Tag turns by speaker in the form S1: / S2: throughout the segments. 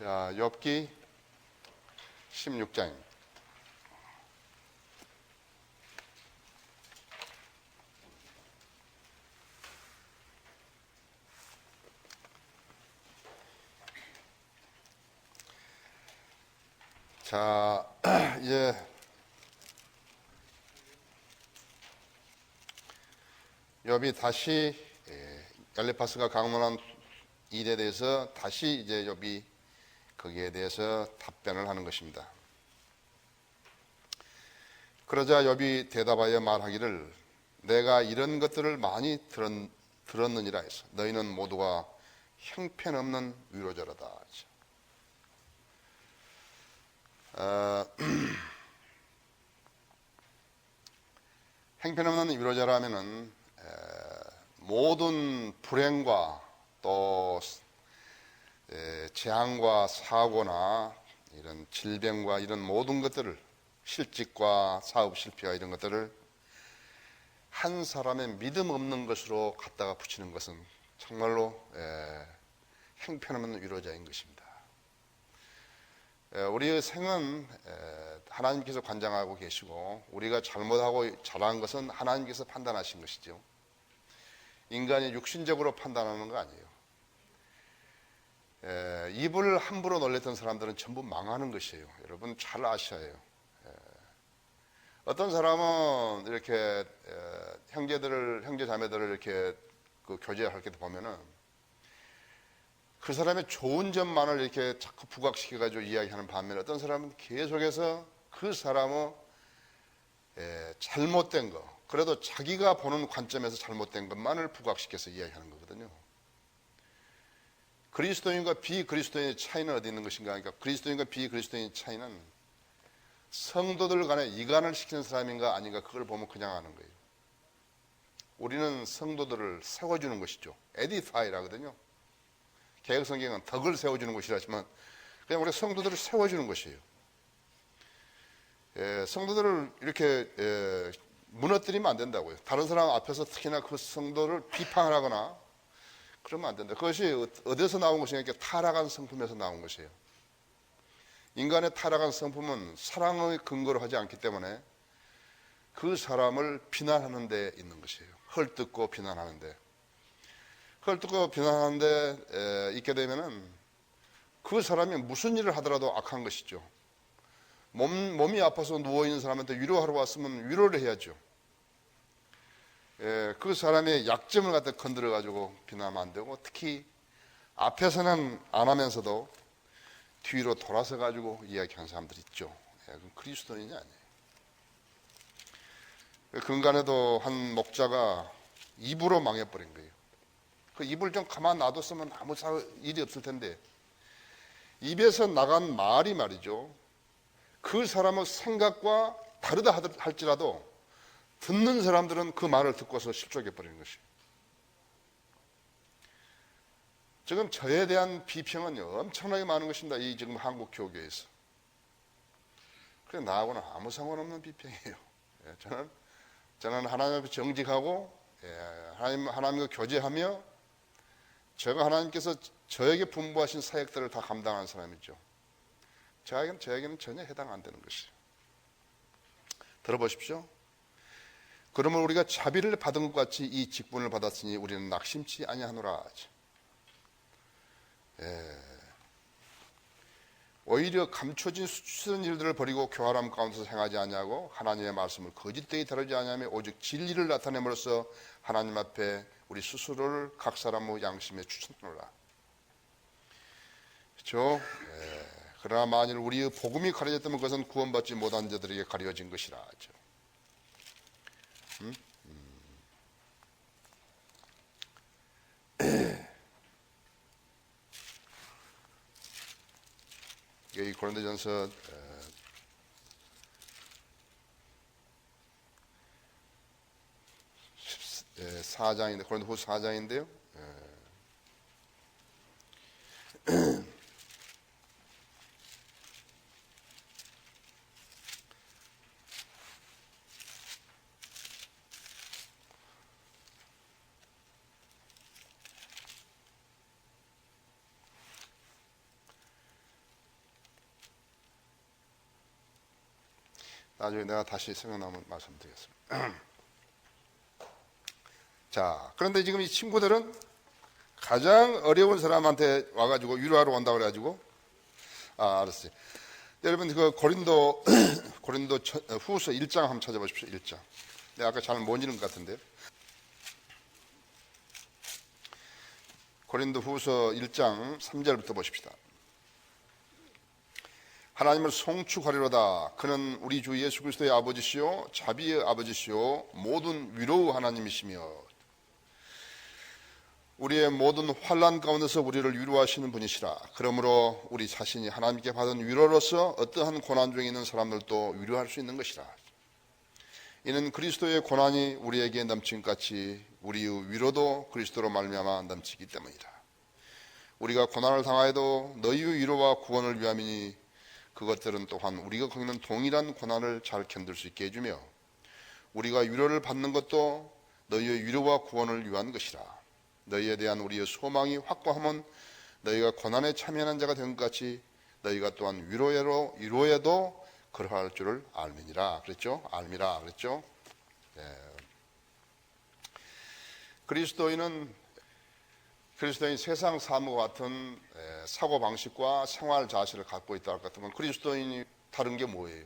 S1: 자, 욥기 16장입니다. 자, 이제 욥이 다시 엘리파스가 강론한 일에 대해서 다시 이제 욥이 거기에 대해서 답변을 하는 것입니다. 그러자 욥이 대답하여 말하기를 내가 이런 것들을 많이 들었느니라 해서 너희는 모두가 형편없는 위로자라다. 형편없는 위로자라 하면은 모든 불행과 또 재앙과 사고나 이런 질병과 이런 모든 것들을, 실직과 사업 실패와 이런 것들을 한 사람의 믿음 없는 것으로 갖다가 붙이는 것은 정말로 형편없는 위로자인 것입니다. 우리의 생은 하나님께서 관장하고 계시고 우리가 잘못하고 잘한 것은 하나님께서 판단하신 것이죠. 인간이 육신적으로 판단하는 거 아니에요. 입을 함부로 놀렸던 사람들은 전부 망하는 것이에요. 여러분 잘 아셔야 해요. 어떤 사람은 이렇게 형제 자매들을 이렇게 그 교제할 때 보면은 그 사람의 좋은 점만을 이렇게 자꾸 부각시켜가지고 이야기하는 반면에 어떤 사람은 계속해서 그 사람의 잘못된 거, 그래도 자기가 보는 관점에서 잘못된 것만을 부각시켜서 이야기하는 거거든요. 그리스도인과 비그리스도인의 차이는 어디 있는 것인가? 그러니까 그리스도인과 비그리스도인의 차이는 성도들 간에 이간을 시키는 사람인가 아닌가, 그걸 보면 그냥 아는 거예요. 우리는 성도들을 세워주는 것이죠. 에디파이라거든요. 개혁성경은 덕을 세워주는 것이라지만 그냥 우리 성도들을 세워주는 것이에요. 성도들을 이렇게 무너뜨리면 안 된다고요. 다른 사람 앞에서 특히나 그 성도를 비판을 하거나 그러면 안 된다. 그것이 어디서 나온 것이냐? 타락한 성품에서 나온 것이에요. 인간의 타락한 성품은 사랑의 근거로 하지 않기 때문에 그 사람을 비난하는 데 있는 것이에요. 헐뜯고 비난하는데. 헐뜯고 비난하는데 있게 되면은 그 사람이 무슨 일을 하더라도 악한 것이죠. 몸이 아파서 누워있는 사람한테 위로하러 왔으면 위로를 해야죠. 그 사람의 약점을 갖다 건드려 가지고 비난하면 안 되고, 특히 앞에서는 안 하면서도 뒤로 돌아서 가지고 이야기하는 사람들 있죠. 그건 그리스도인이 아니에요. 근간에도 한 목자가 입으로 망해버린 거예요. 그 입을 좀 가만 놔뒀으면 아무 일이 없을 텐데, 입에서 나간 말이 말이죠, 그 사람의 생각과 다르다 할지라도 듣는 사람들은 그 말을 듣고서 실족해 버리는 것이에요. 지금 저에 대한 비평은 엄청나게 많은 것입니다. 이 지금 한국 교계에서. 그래, 나하고는 아무 상관없는 비평이에요. 저는 하나님 앞에 정직하고 하나님과 교제하며 제가 하나님께서 저에게 분부하신 사역들을 다 감당하는 사람이죠. 저에게는 전혀 해당 안 되는 것이에요. 들어보십시오. 그러면 우리가 자비를 받은 것 같이 이 직분을 받았으니 우리는 낙심치 아니하노라. 오히려 감춰진 수치스러운 일들을 버리고 교활함 가운데서 행하지 아니하고 하나님의 말씀을 거짓되이 다루지 아니하며 오직 진리를 나타냄으로써 하나님 앞에 우리 스스로를 각 사람의 양심에 추천하노라. 그렇죠? 그러나 만일 우리의 복음이 가려졌다면 그것은 구원받지 못한 자들에게 가려진 것이라 하죠. 여기 고린도전서 4장인데, 고린도후서 4장인데요. 나중에 내가 다시 생각나면 말씀드리겠습니다. 자, 그런데 지금 이 친구들은 가장 어려운 사람한테 와가지고 위로하러 온다고 그래가지고, 알았어요. 여러분, 그 고린도 후서 1장 한번 찾아보십시오. 1장. 내가 아까 잘 못 읽은 것 같은데요. 고린도 후서 1장 3절부터 보십시다. 하나님을 송축하리로다. 그는 우리 주 예수 그리스도의 아버지시요 자비의 아버지시요 모든 위로의 하나님이시며 우리의 모든 환난 가운데서 우리를 위로하시는 분이시라. 그러므로 우리 자신이 하나님께 받은 위로로서 어떠한 고난 중에 있는 사람들도 위로할 수 있는 것이라. 이는 그리스도의 고난이 우리에게 넘친같이 우리의 위로도 그리스도로 말미암아 넘치기 때문이라. 우리가 고난을 당하여도 너희의 위로와 구원을 위함이니 그것들은 또한 우리가 겪는 동일한 고난을 잘 견딜 수 있게 해주며 우리가 위로를 받는 것도 너희의 위로와 구원을 위한 것이라. 너희에 대한 우리의 소망이 확고하면 너희가 고난에 참여하는 자가 된 것 같이 너희가 또한 위로에도 그러할 줄을 알미니라 그랬죠. 알미라 그랬죠. 그리스도인은 세상 사람과 같은 사고방식과 생활 자세를 갖고 있다 할 것 같으면 그리스도인이 다른 게 뭐예요?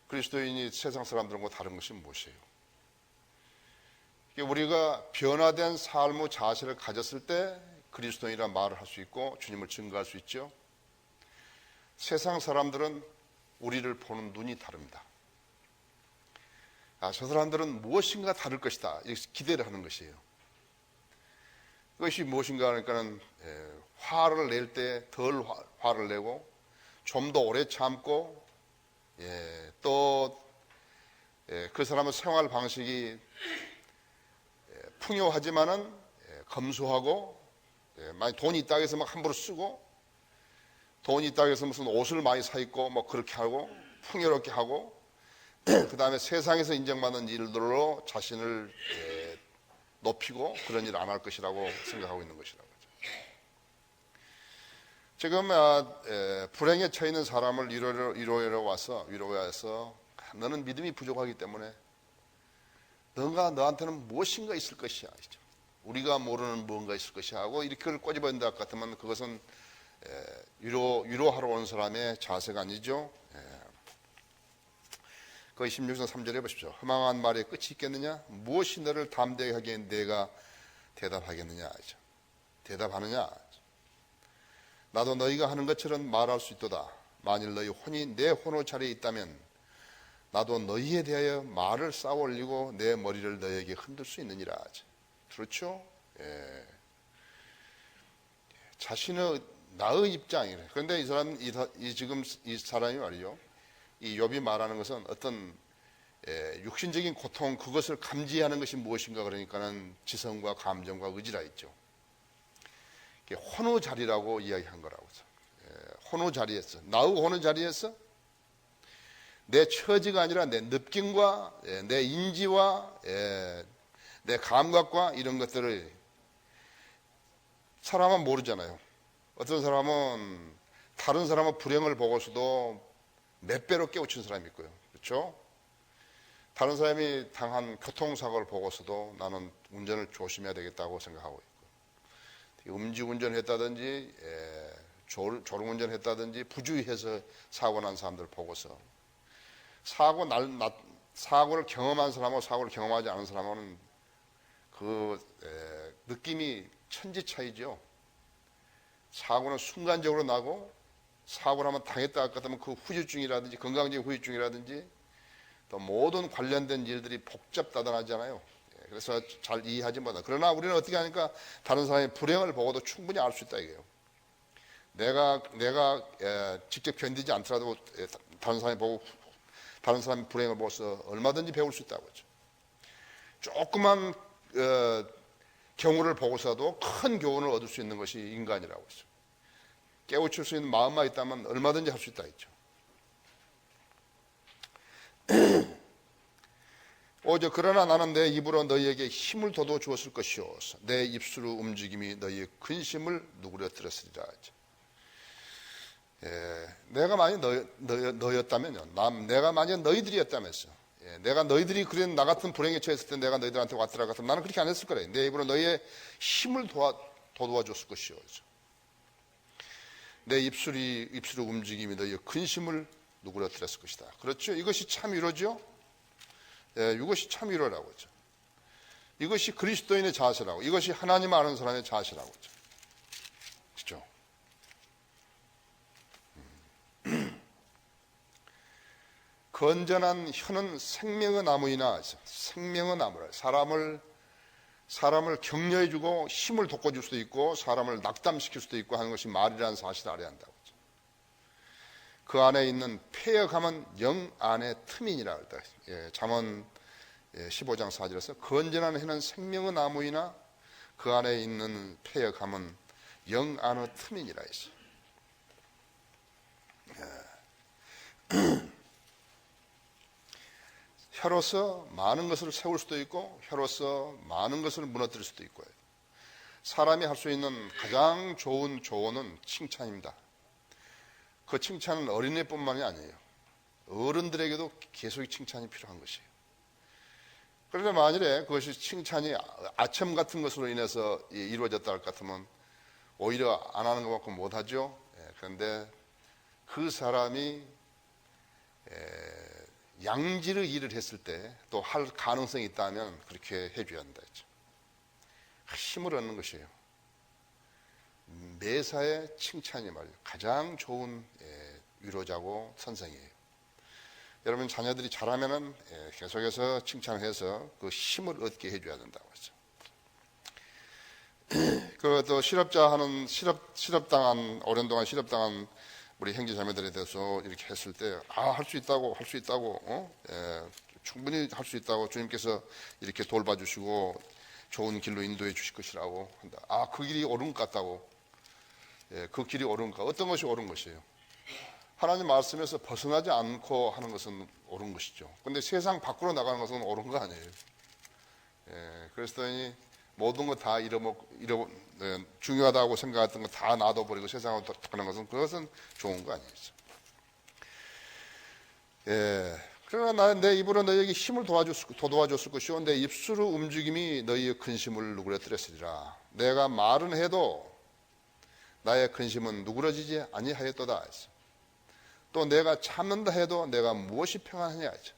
S1: 그리스도인이 세상 사람들과 다른 것이 무엇이에요? 우리가 변화된 삶의 자세를 가졌을 때 그리스도인이라 말을 할 수 있고 주님을 증거할 수 있죠. 세상 사람들은 우리를 보는 눈이 다릅니다. 저 사람들은 무엇인가 다를 것이다 이렇게 기대를 하는 것이에요. 그것이 무엇인가 하니까는 화를 낼 때 덜 화를 내고 좀 더 오래 참고 또 그 사람의 생활 방식이 풍요하지만은 검소하고 많이 돈이 있다고 해서 막 함부로 쓰고 돈이 있다고 해서 무슨 옷을 많이 사 입고 뭐 그렇게 하고 풍요롭게 하고 그 다음에 세상에서 인정받는 일들로 자신을 높이고 그런 일을 안 할 것이라고 생각하고 있는 것이라고 하죠. 지금 불행에 처해 있는 사람을 위로하러 와서 너는 믿음이 부족하기 때문에 너한테는 무엇인가 있을 것이야. 우리가 모르는 무언가 있을 것이야 하고 이렇게 꼬집어낸다 같으면 그것은 위로하러 온 사람의 자세가 아니죠. 그 16장 3절에 보십시오. 허망한 말에 끝이 있겠느냐? 무엇이 너를 담대하게 하기에 내가 대답하겠느냐? 대답하느냐? 나도 너희가 하는 것처럼 말할 수 있도다. 만일 너희 혼이 내 혼의 자리에 있다면 나도 너희에 대하여 말을 쌓아 올리고 내 머리를 너희에게 흔들 수 있느니라. 그렇죠? 자신의 나의 입장이래. 그런데 지금 이 사람이 말이죠. 이 욥이 말하는 것은 어떤 육신적인 고통 그것을 감지하는 것이 무엇인가 그러니까는 지성과 감정과 의지라 있죠. 혼의 자리라고 이야기한 거라고. 혼의 자리에서 나의 혼의 자리에서 내 처지가 아니라 내 느낌과 내 인지와 내 감각과 이런 것들을 사람은 모르잖아요. 어떤 사람은 다른 사람의 불행을 보고서도 몇 배로 깨우친 사람이 있고요. 그렇죠? 다른 사람이 당한 교통사고를 보고서도 나는 운전을 조심해야 되겠다고 생각하고 있고 음주운전을 했다든지 졸음운전을 했다든지 부주의해서 사고 난 사람들을 보고서 사고를 경험한 사람하고 사고를 경험하지 않은 사람하고는 그 느낌이 천지 차이죠. 사고는 순간적으로 나고 사고를 한번 당했다 할 것 같으면 그 후유증이라든지 건강적인 후유증이라든지 또 모든 관련된 일들이 복잡다단하잖아요. 그래서 잘 이해하지 못한다. 그러나 우리는 어떻게 하니까 다른 사람의 불행을 보고도 충분히 알 수 있다 이게요. 내가 직접 견디지 않더라도 다른 사람이 보고 다른 사람의 불행을 보고서 얼마든지 배울 수 있다고 하죠. 조그만 경우를 보고서도 큰 교훈을 얻을 수 있는 것이 인간이라고 하죠. 깨우칠 수 있는 마음만 있다면 얼마든지 할 수 있다 했죠. 오직 그러나 나는 내 입으로 너희에게 힘을 돋워 주었을 것이오서 내 입술의 움직임이 너희의 근심을 누그러뜨렸으리라 하죠. 내가 만약 너였다면요. 내가 만약 너희들이었다면서. 내가 너희들이 그런 나 같은 불행에 처했을 때 내가 너희들한테 왔더라 같으면 나는 그렇게 안 했을 거래. 내 입으로 너희의 힘을 도와줬을 것이요. 내 입술의 움직임이 너희의 근심을 누그러뜨렸을 것이다. 그렇죠? 이것이 참 위로죠? 이것이 참 위로라고 하죠. 이것이 그리스도인의 자세라고, 이것이 하나님 아는 사람의 자세라고 하죠. 그렇죠? 건전한 혀는 생명의 나무이나, 생명의 나무라. 사람을 격려해주고 힘을 돋궈줄 수도 있고 사람을 낙담시킬 수도 있고 하는 것이 말이라는 사실을 알아야 한다고 하죠. 그 안에 있는 폐역함은 영 안의 틈이니라 그랬다. 잠언 15장 4절에서 건전한 혀는 생명의 나무이나 그 안에 있는 폐역함은 영 안의 틈이니라 했어. 혀로서 많은 것을 세울 수도 있고 혀로서 많은 것을 무너뜨릴 수도 있고 사람이 할 수 있는 가장 좋은 조언은 칭찬입니다. 그 칭찬은 어린애뿐만이 아니에요. 어른들에게도 계속 칭찬이 필요한 것이에요. 그런데 만일에 그것이 칭찬이 아첨 같은 것으로 인해서 이루어졌다 할 것 같으면 오히려 안 하는 것만큼 못하죠. 그런데 그 사람이 양질의 일을 했을 때 또 할 가능성이 있다면 그렇게 해줘야 한다 했죠. 힘을 얻는 것이에요. 매사에 칭찬이 말이에요. 가장 좋은 위로자고 선생이에요. 여러분 자녀들이 잘하면은 계속해서 칭찬해서 그 힘을 얻게 해줘야 된다고 했죠. 그또 실업당한 오랜 동안 실업당한 우리 형제자매들에 대해서 이렇게 했을 때 할 수 있다고 충분히 할 수 있다고 주님께서 이렇게 돌봐주시고 좋은 길로 인도해 주실 것이라고 한다. 그 길이 옳은 것 같다고. 그 길이 옳은 것. 어떤 것이 옳은 것이에요? 하나님 말씀에서 벗어나지 않고 하는 것은 옳은 것이죠. 그런데 세상 밖으로 나가는 것은 옳은 거 아니에요. 그랬더니 모든 거 다 중요하다고 생각했던 거 다 놔둬버리고 세상으로 가는 것은 그것은 좋은 거 아니겠죠. 그러나 나는 내 입으로 너희에게 힘을 도와줬을 것이요 내 입술의 움직임이 너희의 근심을 누그러뜨렸으리라. 내가 말은 해도 나의 근심은 누그러지지 아니하였도다. 또 내가 참는다 해도 내가 무엇이 평안하냐 했죠.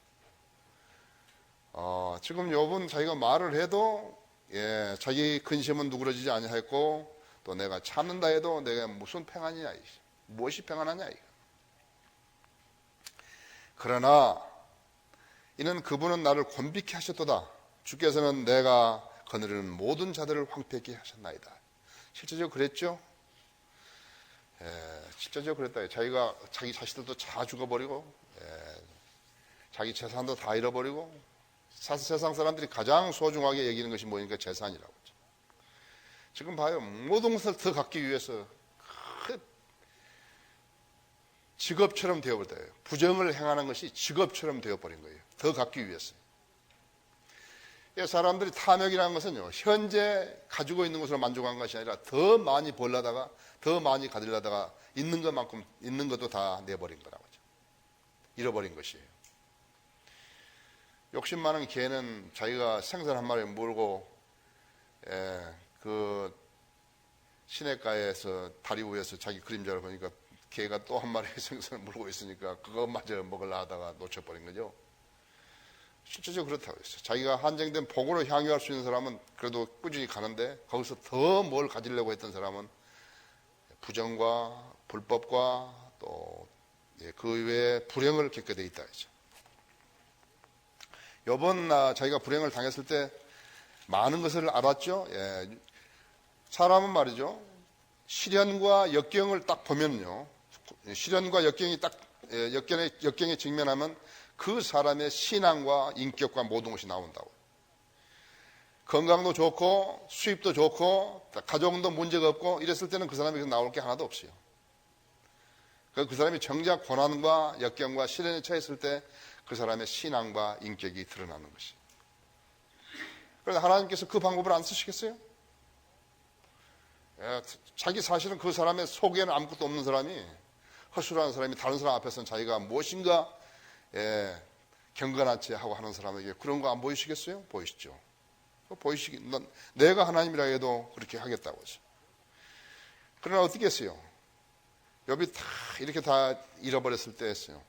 S1: 지금 욥은 자기가 말을 해도 자기 근심은 누그러지지 아니하였고 또 내가 참는다 해도 내가 무슨 평안이냐, 무엇이 평안하냐. 그러나 이는 그분은 나를 곤비케 하셨도다. 주께서는 내가 거느리는 모든 자들을 황폐케 하셨나이다. 실제적으로 그랬죠. 실제적으로 그랬다. 자기 자식들도 다 죽어버리고 자기 재산도 다 잃어버리고 세상 사람들이 가장 소중하게 여기는 것이 뭐니까 재산이라고. 지금 봐요. 모든 것을 더 갖기 위해서 직업처럼 되어버린 거예요. 부정을 행하는 것이 직업처럼 되어버린 거예요. 더 갖기 위해서. 사람들이 탐욕이라는 것은요, 현재 가지고 있는 것으로 만족한 것이 아니라 더 많이 벌려다가 더 많이 가지려다가 있는 것만큼 있는 것도 다 내버린 거라고 하죠. 잃어버린 것이에요. 욕심 많은 개는 자기가 생선 한 마리 물고 그 시냇가에서 다리 위에서 자기 그림자를 보니까 개가 또 한 마리의 생선을 물고 있으니까 그것마저 먹으려 하다가 놓쳐버린 거죠. 실제적으로 그렇다고 했어요. 자기가 한정된 복으로 향유할 수 있는 사람은 그래도 꾸준히 가는데 거기서 더 뭘 가지려고 했던 사람은 부정과 불법과 또 그 외에 불행을 겪게 돼 있다 했죠. 요번 자기가 불행을 당했을 때 많은 것을 알았죠. 사람은 말이죠. 시련과 역경을 딱 보면요. 시련과 역경이 딱 역경에 직면하면 그 사람의 신앙과 인격과 모든 것이 나온다고. 건강도 좋고 수입도 좋고 가정도 문제가 없고 이랬을 때는 그 사람에게 나올 게 하나도 없어요. 그 사람이 정작 고난과 역경과 시련에 처했을 때 그 사람의 신앙과 인격이 드러나는 것이. 그래서 하나님께서 그 방법을 안 쓰시겠어요? 자기 사실은 그 사람의 속에는 아무것도 없는 사람이 허술한 사람이 다른 사람 앞에서는 자기가 무엇인가 경건한 채 하고 하는 사람에게 그런 거 안 보이시겠어요? 보이시죠? 내가 하나님이라 해도 그렇게 하겠다고 하죠. 그러나 어떻게 했어요? 욥이 다 이렇게 다 잃어버렸을 때 했어요.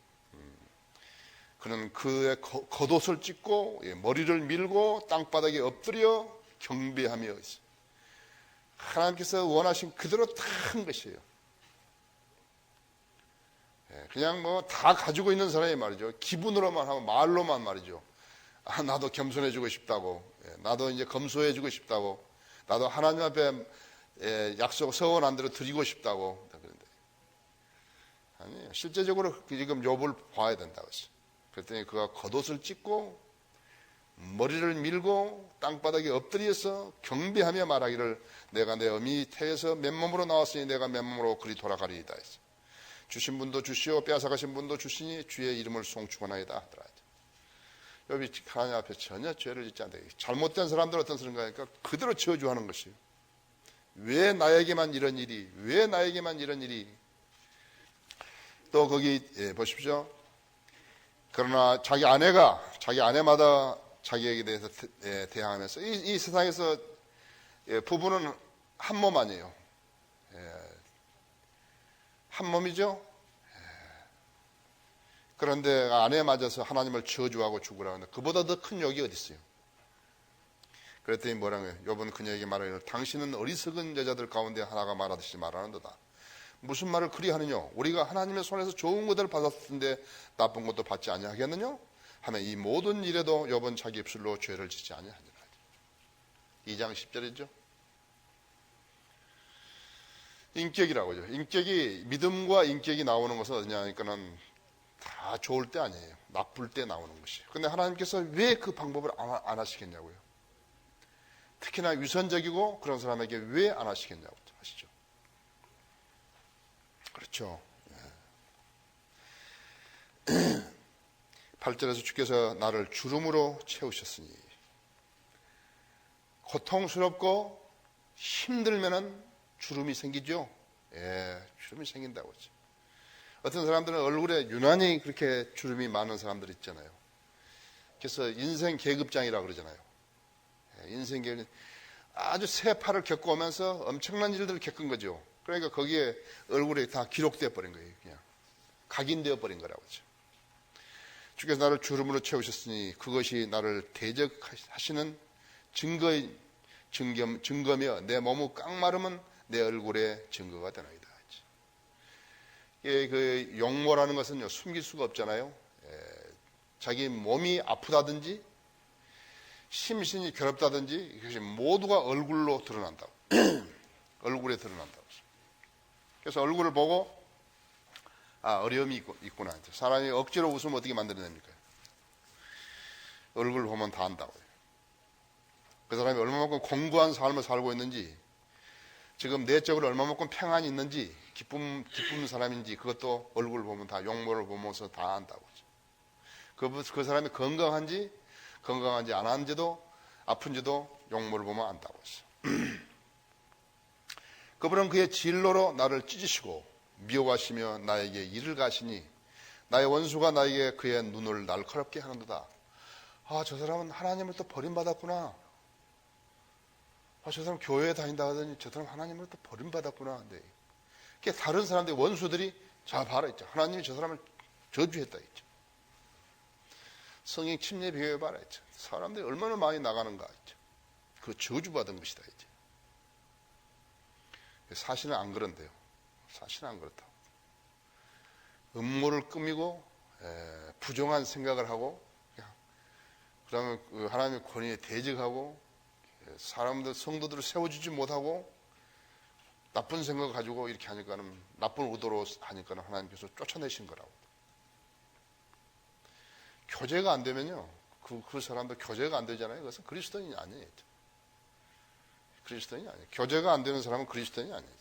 S1: 그는 그의 겉옷을 찢고 머리를 밀고 땅바닥에 엎드려 경배하며 있어요. 하나님께서 원하신 그대로 다 한 것이에요. 그냥 뭐 다 가지고 있는 사람이 말이죠. 기분으로만 하고 말로만 말이죠. 아, 나도 겸손해지고 싶다고, 나도 이제 검소해지고 싶다고, 나도 하나님 앞에 약속 서원한 대로 드리고 싶다고. 그런데 아니에요. 실제적으로 지금 욥을 봐야 된다고 했어요. 그랬더니 그가 겉옷을 찢고 머리를 밀고 땅바닥에 엎드려서 경배하며 말하기를 내가 내 어미 태에서 맨몸으로 나왔으니 내가 맨몸으로 그리 돌아가리이다 했어요. 주신 분도 주시오 빼앗아가신 분도 주시니 주의 이름을 송축하나이다 하더라. 욥이 하나님 앞에 전혀 죄를 짓지 않다. 잘못된 사람들은 어떤 사람인가 그대로 저주하는 것이에요. 왜 나에게만 이런 일이, 왜 나에게만 이런 일이. 또 거기 보십시오. 그러나 자기 아내마다 자기에게 대해서 대항하면서 이 세상에서 부부는 한 몸 아니에요. 한 몸이죠. 그런데 아내에 맞아서 하나님을 저주하고 죽으라고 하는데 그보다 더 큰 욕이 어디 있어요? 그랬더니 뭐라고요? 욥은 그녀에게 말하기를 당신은 어리석은 여자들 가운데 하나가 말하듯이 말하는도다. 무슨 말을 그리 하느냐? 우리가 하나님의 손에서 좋은 것들을 받았을 텐데 나쁜 것도 받지 아니하겠느냐? 하면 이 모든 일에도 욥은 자기 입술로 죄를 짓지 아니하니라. 2장 10절이죠. 인격이라고 하죠. 인격이, 믿음과 인격이 나오는 것은 어디냐니까는 다 좋을 때 아니에요. 나쁠 때 나오는 것이에요. 근데 하나님께서 왜 그 방법을 안 하시겠냐고요. 특히나 위선적이고 그런 사람에게 왜 안 하시겠냐고 하시죠. 그렇죠. 8절에서 주께서 나를 주름으로 채우셨으니 고통스럽고 힘들면은 주름이 생기죠. 주름이 생긴다고 하죠. 어떤 사람들은 얼굴에 유난히 그렇게 주름이 많은 사람들 있잖아요. 그래서 인생 계급장이라고 그러잖아요. 인생 계급, 아주 세파를 겪어오면서 엄청난 일들을 겪은 거죠. 그러니까 거기에 얼굴에 다 기록되어 버린 거예요. 그냥 각인되어 버린 거라고 하죠. 주께서 나를 주름으로 채우셨으니 그것이 나를 대적하시는 증거며 내 몸의 깡마름은 내 얼굴에 증거가 되나이다. 그 용모라는 것은요, 숨길 수가 없잖아요. 자기 몸이 아프다든지 심신이 괴롭다든지 이것이 모두가 얼굴로 드러난다고. 얼굴에 드러난다고. 그래서 얼굴을 보고 어려움이 있구나. 사람이 억지로 웃으면 어떻게 만들어냅니까? 얼굴을 보면 다 안다고요. 그 사람이 얼마만큼 공고한 삶을 살고 있는지, 지금 내적으로 얼마만큼 평안이 있는지, 기쁜 사람인지 그것도 얼굴을 보면 다, 용모를 보면서 다 안다고. 그 사람이 건강한지 안 한지도 아픈지도 용모를 보면 안다고 했어. 그분은 그의 진로로 나를 찢으시고 미워하시며 나에게 일을 가시니 나의 원수가 나에게 그의 눈을 날카롭게 하는도다. 저 사람은 하나님을 또 버림받았구나. 저 사람 교회에 다닌다 하더니 저 사람 하나님을 또 버림받았구나. 네. 다른 사람들이, 원수들이 자 봐라 있죠. 하나님이 저 사람을 저주했다 있죠. 성령 침례 비교해봐라 했죠. 사람들이 얼마나 많이 나가는가 했죠. 그 저주받은 것이다 했죠. 사실은 안 그런데요. 사실은 안 그렇다. 음모를 꾸미고 부정한 생각을 하고 그다음에 하나님의 권위에 대적하고 사람들, 성도들을 세워주지 못하고 나쁜 생각을 가지고 이렇게 하니까는, 나쁜 의도로 하니까는 하나님께서 쫓아내신 거라고. 교제가 안 되면요, 그 사람도 교제가 안 되잖아요. 그것은 그리스도인이 아니에요. 그리스도인이 아니에요. 교제가 안 되는 사람은 그리스도인이 아니에요.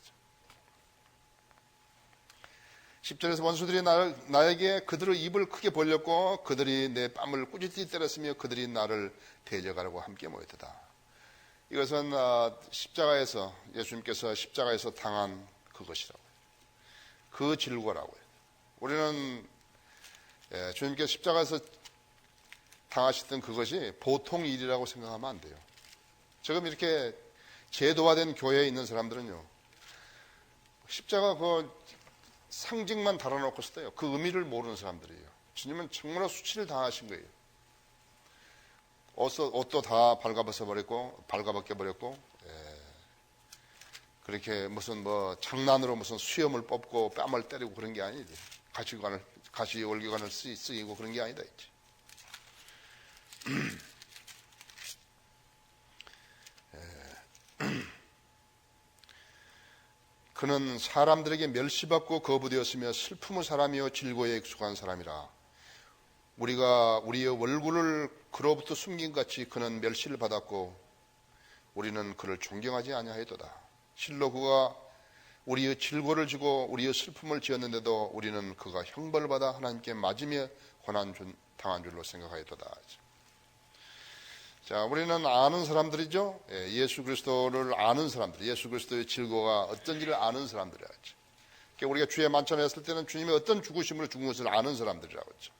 S1: 10절에서 원수들이 나에게 그들의 입을 크게 벌렸고 그들이 내 뺨을 꾸짖듯이 때렸으며 그들이 나를 대적하려고 함께 모였다. 이것은 예수님께서 십자가에서 당한 그것이라고요. 그 질고라고요. 우리는 주님께서 십자가에서 당하셨던 그것이 보통 일이라고 생각하면 안 돼요. 지금 이렇게 제도화된 교회에 있는 사람들은요, 십자가 그 상징만 달아놓고 있어요. 그 의미를 모르는 사람들이에요. 주님은 정말 수치를 당하신 거예요. 옷도 다 발가벗겨 버렸고, 그렇게 무슨 장난으로 무슨 수염을 뽑고 뺨을 때리고 그런 게 아니지. 가시 올기관을 쓰이고 그런 게 아니다 했지. 그는 사람들에게 멸시받고 거부되었으며 슬픔의 사람이요 질고에 익숙한 사람이라. 우리가 우리의 월구를 그로부터 숨긴 같이 그는 멸시를 받았고 우리는 그를 존경하지 아니하였도다. 실로 그가 우리의 질고를 지고 우리의 슬픔을 지었는데도 우리는 그가 형벌을 받아 하나님께 맞으며 고난 당한 줄로 생각하였도다. 자, 우리는 아는 사람들이죠. 예수 그리스도를 아는 사람들, 예수 그리스도의 질고가 어떤지를 아는 사람들이라고 했죠. 그러니까 우리가 주에 만찬했을 때는 주님이 어떤 죽으심으로 죽은 것을 아는 사람들이라고 했죠.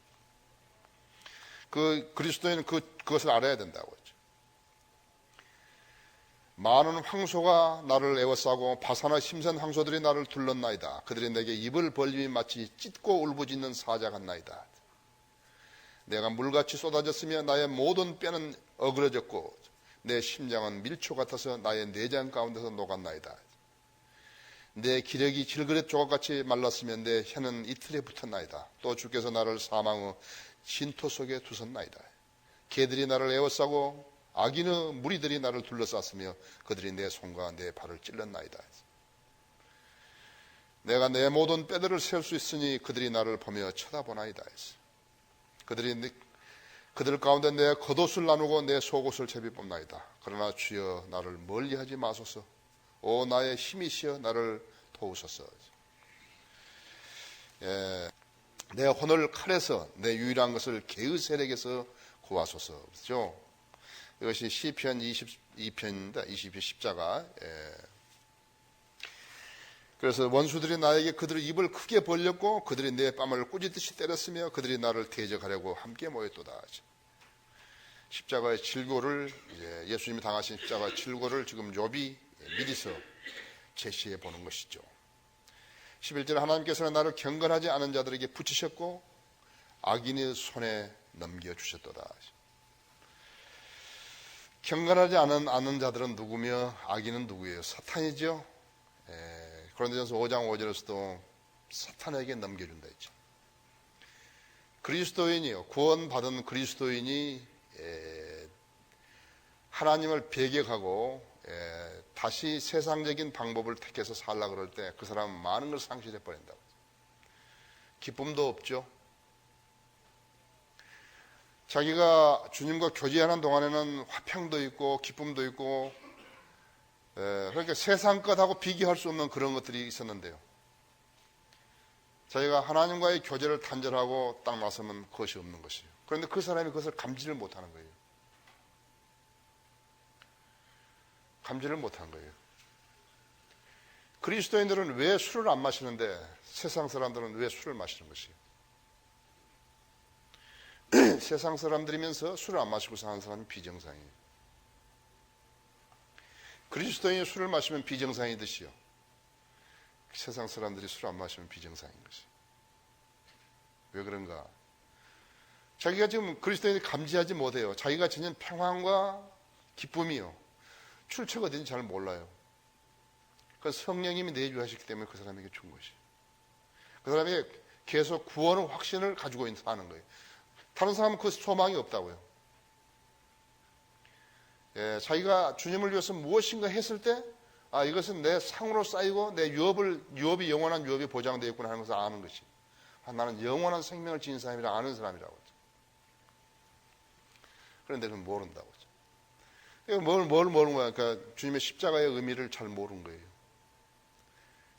S1: 그 그리스도인은 그것을 알아야 된다고 했죠. 많은 황소가 나를 에워싸고 바사나 심선 황소들이 나를 둘렀나이다. 그들이 내게 입을 벌림이 마치 찢고 울부짖는 사자 같나이다. 내가 물같이 쏟아졌으며 나의 모든 뼈는 어그러졌고 내 심장은 밀초 같아서 나의 내장 가운데서 녹았나이다. 내 기력이 질그릇 조각같이 말랐으며 내 혀는 이틀에 붙었나이다. 또 주께서 나를 사망의 진토 속에 두셨나이다. 개들이 나를 에워싸고 악인의 무리들이 나를 둘러쌌으며 그들이 내 손과 내 발을 찔렀나이다. 내가 내 모든 뼈들을 세울 수 있으니 그들이 나를 보며 쳐다보나이다. 그들 가운데 내 겉옷을 나누고 내 속옷을 제비 뽑나이다. 그러나 주여 나를 멀리하지 마소서. 오 나의 힘이시여 나를 도우소서. 내 혼을 칼에서 내 유일한 것을 개의 세력에서 구하소서. 그렇죠? 이것이 시편 22편입니다. 22편 십자가. 그래서 원수들이 나에게 그들의 입을 크게 벌렸고 그들이 내 뺨을 꾸짖듯이 때렸으며 그들이 나를 대적하려고 함께 모였도다. 십자가의 질고를 예수님이 당하신 십자가의 질고를 지금 욥이 미리서 제시해 보는 것이죠. 11절 하나님께서는 나를 경건하지 않은 자들에게 붙이셨고 악인의 손에 넘겨주셨도다. 경건하지 않은 자들은 누구며 악인은 누구예요? 사탄이죠. 고린도전서 5장 5절에서도 사탄에게 넘겨준다 했죠. 그리스도인이요, 구원받은 그리스도인이 하나님을 배격하고 다시 세상적인 방법을 택해서 살라 그럴 때 그 사람은 많은 걸 상실해 버린다고. 기쁨도 없죠. 자기가 주님과 교제하는 동안에는 화평도 있고 기쁨도 있고 그러니까 세상 것하고 비교할 수 없는 그런 것들이 있었는데요. 자기가 하나님과의 교제를 단절하고 딱 나서면 그것이 없는 것이에요. 그런데 그 사람이 그것을 감지를 못하는 거예요. 감지를 못하는 거예요. 그리스도인들은 왜 술을 안 마시는데 세상 사람들은 왜 술을 마시는 것이에요? 세상 사람들이면서 술을 안 마시고 사는 사람이 비정상이에요. 그리스도인이 술을 마시면 비정상이듯이요. 세상 사람들이 술 안 마시면 비정상인 것이에요. 왜 그런가? 자기가 지금 그리스도인이 감지하지 못해요. 자기가 지닌 평안과 기쁨이요. 출처가 어딘지 잘 몰라요. 그 성령님이 내주하셨기 때문에 그 사람에게 준 것이에요. 그 사람이 계속 구원의 확신을 가지고 사는 거예요. 다른 사람은 그 소망이 없다고요. 자기가 주님을 위해서 무엇인가 했을 때, 이것은 내 상으로 쌓이고 내 유업이 영원한 유업이 보장되어 있구나 하는 것을 아는 것이. 나는 영원한 생명을 지닌 사람이라 아는 사람이라고 하죠. 그런데 그건 모른다고 하죠. 뭘 모르는 거야? 그러니까 주님의 십자가의 의미를 잘 모르는 거예요.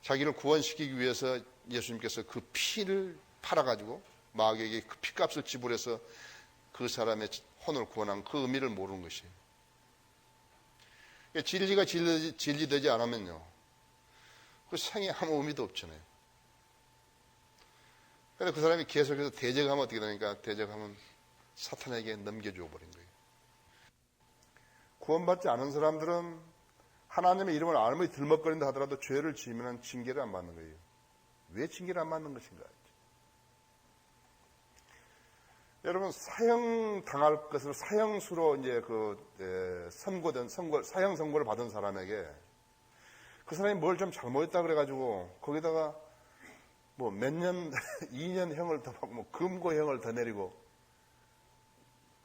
S1: 자기를 구원시키기 위해서 예수님께서 그 피를 팔아가지고 마귀에게 그 피값을 지불해서 그 사람의 혼을 구원한 그 의미를 모르는 것이에요. 진리가 진리되지 않으면요, 그 생에 아무 의미도 없잖아요. 근데 그 사람이 계속해서 대적하면 어떻게 되니까 대적하면 사탄에게 넘겨주어 버린 거예요. 구원받지 않은 사람들은 하나님의 이름을 아무리 들먹거린다 하더라도 죄를 지으면 징계를 안 받는 거예요. 왜 징계를 안 받는 것인가? 여러분, 사형 당할 것을 사형수로 이제 사형 선고를 받은 사람에게 그 사람이 뭘 좀 잘못했다 그래가지고 거기다가 뭐 몇 년, 2년 형을 더 받고 뭐 금고형을 더 내리고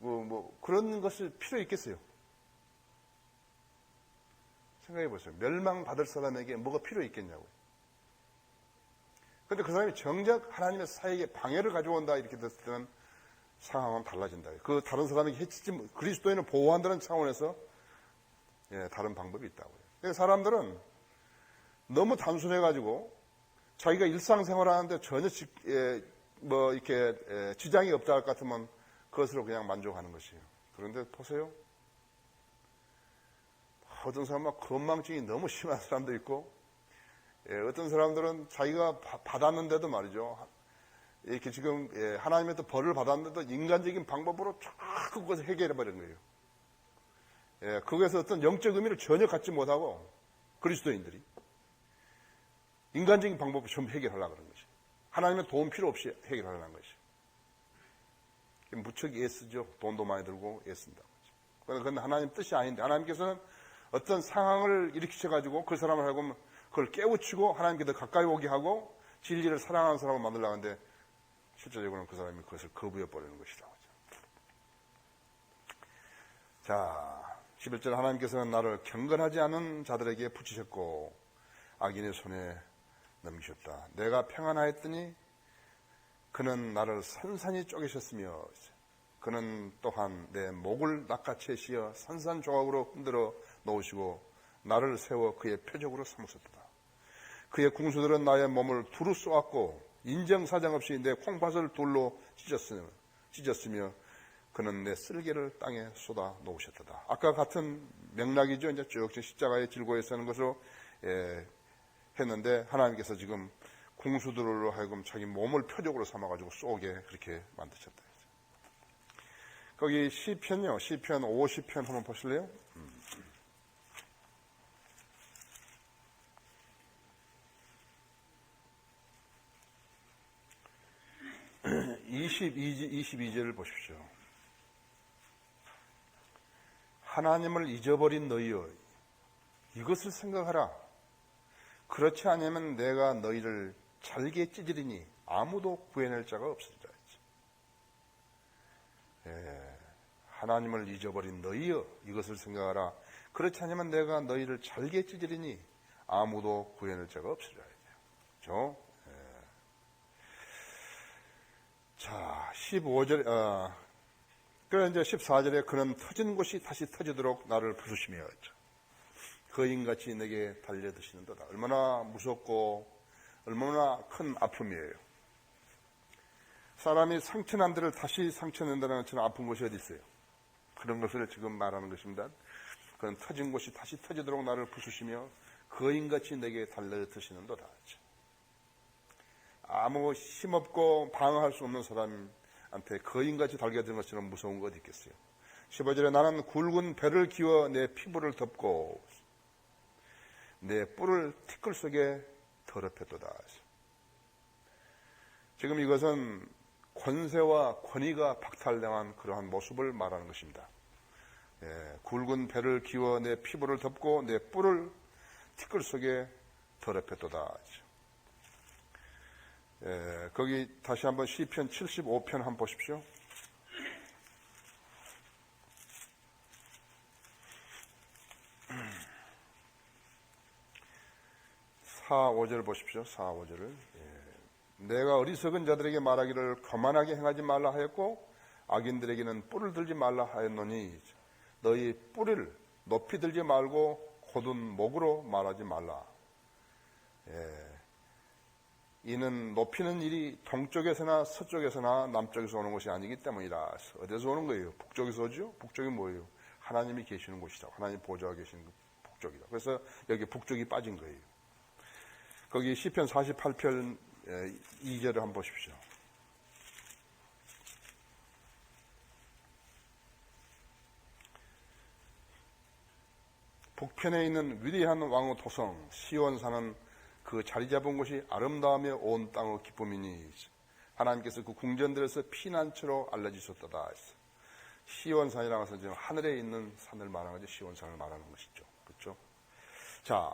S1: 뭐 그런 것이 필요 있겠어요? 생각해 보세요. 멸망받을 사람에게 뭐가 필요 있겠냐고요. 그런데 그 사람이 정작 하나님의 사역에 방해를 가져온다 이렇게 됐을 때는 상황은 달라진다. 그 다른 사람에게 해치지 그리스도인을 보호한다는 차원에서 다른 방법이 있다고요. 그래서 사람들은 너무 단순해가지고 자기가 일상생활하는데 전혀 이렇게 지장이 없다 할 것 같으면 그것으로 그냥 만족하는 것이에요. 그런데 보세요. 어떤 사람은 건망증이 너무 심한 사람도 있고, 어떤 사람들은 자기가 받았는데도 말이죠. 이렇게 지금 하나님의 또 벌을 받았는데도 인간적인 방법으로 자꾸 그것을 해결해버린 거예요. 그것에서 어떤 영적 의미를 전혀 갖지 못하고 그리스도인들이 인간적인 방법으로 좀 해결하려고 그러는 것이. 하나님의 도움 필요 없이 해결하려는 것이. 무척 애쓰죠. 돈도 많이 들고 애쓴다고. 그건 하나님 뜻이 아닌데 하나님께서는 어떤 상황을 일으키셔가지고 그 사람을 하고 그걸 깨우치고 하나님께 더 가까이 오게 하고 진리를 사랑하는 사람을 만들려고 하는데 실제적으로는 그 사람이 그것을 거부해버리는 것이다. 자, 11절 하나님께서는 나를 경건하지 않은 자들에게 붙이셨고 악인의 손에 넘기셨다. 내가 평안하였더니 그는 나를 산산히 쪼개셨으며 그는 또한 내 목을 낚아채 씌어 산산조각으로 흔들어 놓으시고 나를 세워 그의 표적으로 삼으셨다. 그의 궁수들은 나의 몸을 두루 쏘았고 인정사정 없이 내 콩팥을 돌로 찢었으며 그는 내 쓸개를 땅에 쏟아 놓으셨다. 아까 같은 맥락이죠. 이제 쭉 십자가에 질고에 서는 것으로 했는데 하나님께서 지금 궁수들로 하여금 자기 몸을 표적으로 삼아가지고 쏘게 그렇게 만드셨다. 거기 시편요. 시편 50편 한번 보실래요? 22절을 보십시오. 하나님을 잊어버린 너희여 이것을 생각하라. 그렇지 않으면 내가 너희를 잘게 찢으리니 아무도 구해낼 자가 없으리라. 하나님을 잊어버린 너희여 이것을 생각하라. 그렇지 않으면 내가 너희를 잘게 찢으리니 아무도 구해낼 자가 없으리라. 그렇죠? 자, 15절, 그래 이제 14절에 그는 터진 곳이 다시 터지도록 나를 부수시며 거인같이 내게 달려드시는도다. 얼마나 무섭고 얼마나 큰 아픔이에요. 사람이 상처난 데를 다시 상처낸다는 것처럼 아픈 곳이 어디 있어요? 그런 것을 지금 말하는 것입니다. 그는 터진 곳이 다시 터지도록 나를 부수시며 거인같이 내게 달려드시는도다. 아무 힘없고 방어할 수 없는 사람한테 거인같이 달겨드는 것처럼 무서운 것 어디 있겠어요? 15절에 나는 굵은 배를 기워 내 피부를 덮고 내 뿔을 티끌 속에 더럽혔도다. 지금 이것은 권세와 권위가 박탈당한 그러한 모습을 말하는 것입니다. 굵은 배를 기워 내 피부를 덮고 내 뿔을 티끌 속에 더럽혔도다. 거기 다시 한번 시편 75편 한번 보십시오. 4, 5절 보십시오. 4, 5절을. 내가 어리석은 자들에게 말하기를 거만하게 행하지 말라 하였고 악인들에게는 뿔을 들지 말라 하였노니 너희 뿔을 높이 들지 말고 곧은 목으로 말하지 말라. 이는 높이는 일이 동쪽에서나 서쪽에서나 남쪽에서 오는 것이 아니기 때문이라. 어디서 오는 거예요? 북쪽에서 오죠? 북쪽이 뭐예요? 하나님이 계시는 곳이다. 하나님 보좌가 계시는 북쪽이다. 그래서 여기 북쪽이 빠진 거예요. 거기 시편 48편 2절을 한번 보십시오. 북편에 있는 위대한 왕의 토성 시온산은 그 자리 잡은 곳이 아름다우며 온 땅의 기쁨이니 하나님께서 그 궁전들에서 피난처로 알려주셨다. 시온산이라고 해서 지금 하늘에 있는 산을 말하는 거죠. 시온산을 말하는 것이죠. 그렇죠? 자,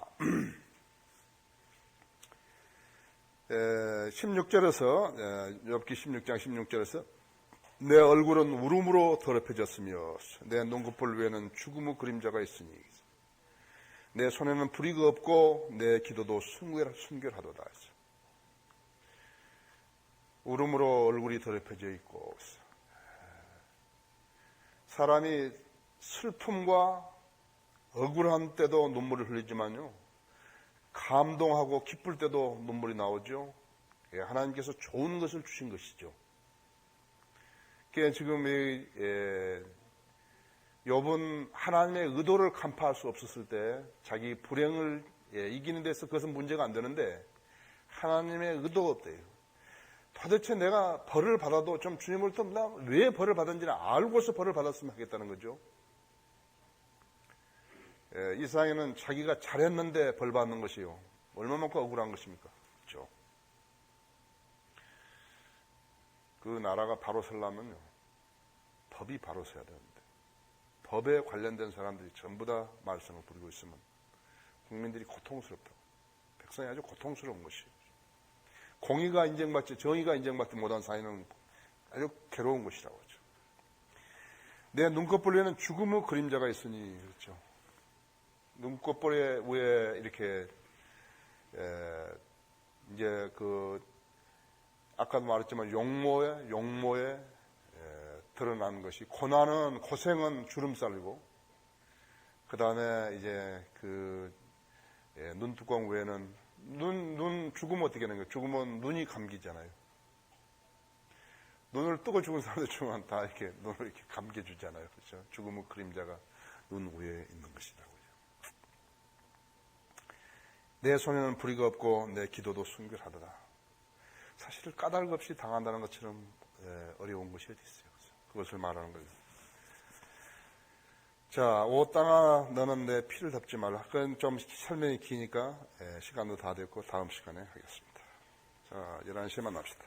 S1: 16절에서 욥기 16장 16절에서 내 얼굴은 울음으로 더럽혀졌으며 내 눈꺼풀 위에는 죽음의 그림자가 있으니 내 손에는 불이가 없고 내 기도도 순결하도다. 울음으로 얼굴이 더럽혀져 있고 사람이 슬픔과 억울한 때도 눈물을 흘리지만요 감동하고 기쁠 때도 눈물이 나오죠. 하나님께서 좋은 것을 주신 것이죠. 그러니까 지금 욥은 하나님의 의도를 간파할 수 없었을 때 자기 불행을 이기는 데서 그것은 문제가 안 되는데 하나님의 의도가 없대요. 도대체 내가 벌을 받아도 좀 주님을 또 왜 벌을 받았는지를 알고서 벌을 받았으면 하겠다는 거죠. 이상에는 자기가 잘했는데 벌 받는 것이요. 얼마만큼 억울한 것입니까? 그렇죠? 그 나라가 바로 서려면요. 법이 바로 서야 되는데 법에 관련된 사람들이 전부 다 말썽을 부리고 있으면 국민들이 고통스럽다고. 백성이 아주 고통스러운 것이에요. 공의가 인정받지 정의가 인정받지 못한 사회는 아주 괴로운 것이라고 하죠. 내 눈꺼풀 위에는 죽음의 그림자가 있으니 그렇죠. 눈꺼풀 위에 이렇게 이제 그 아까도 말했지만 용모에 드러나는 것이 고난은 고생은 주름살이고 그 다음에 이제 그 눈두꺼운 위에는 눈 죽으면 어떻게 하는 거예요? 죽으면 눈이 감기잖아요. 눈을 뜨고 죽은 사람들 죽으면 다 이렇게 눈을 이렇게 감겨주잖아요. 그렇죠? 죽음의 그림자가 눈 위에 있는 것이라고요. 내 손에는 불의가 없고 내 기도도 순결하더라. 사실 까닭 없이 당한다는 것처럼 어려운 것이 어디 있어요. 그것을 말하는 거예요. 자, 오 땅아 너는 내 피를 덮지 말라. 그건 좀 설명이 기니까 시간도 다 됐고 다음 시간에 하겠습니다. 자, 11시에 만납시다.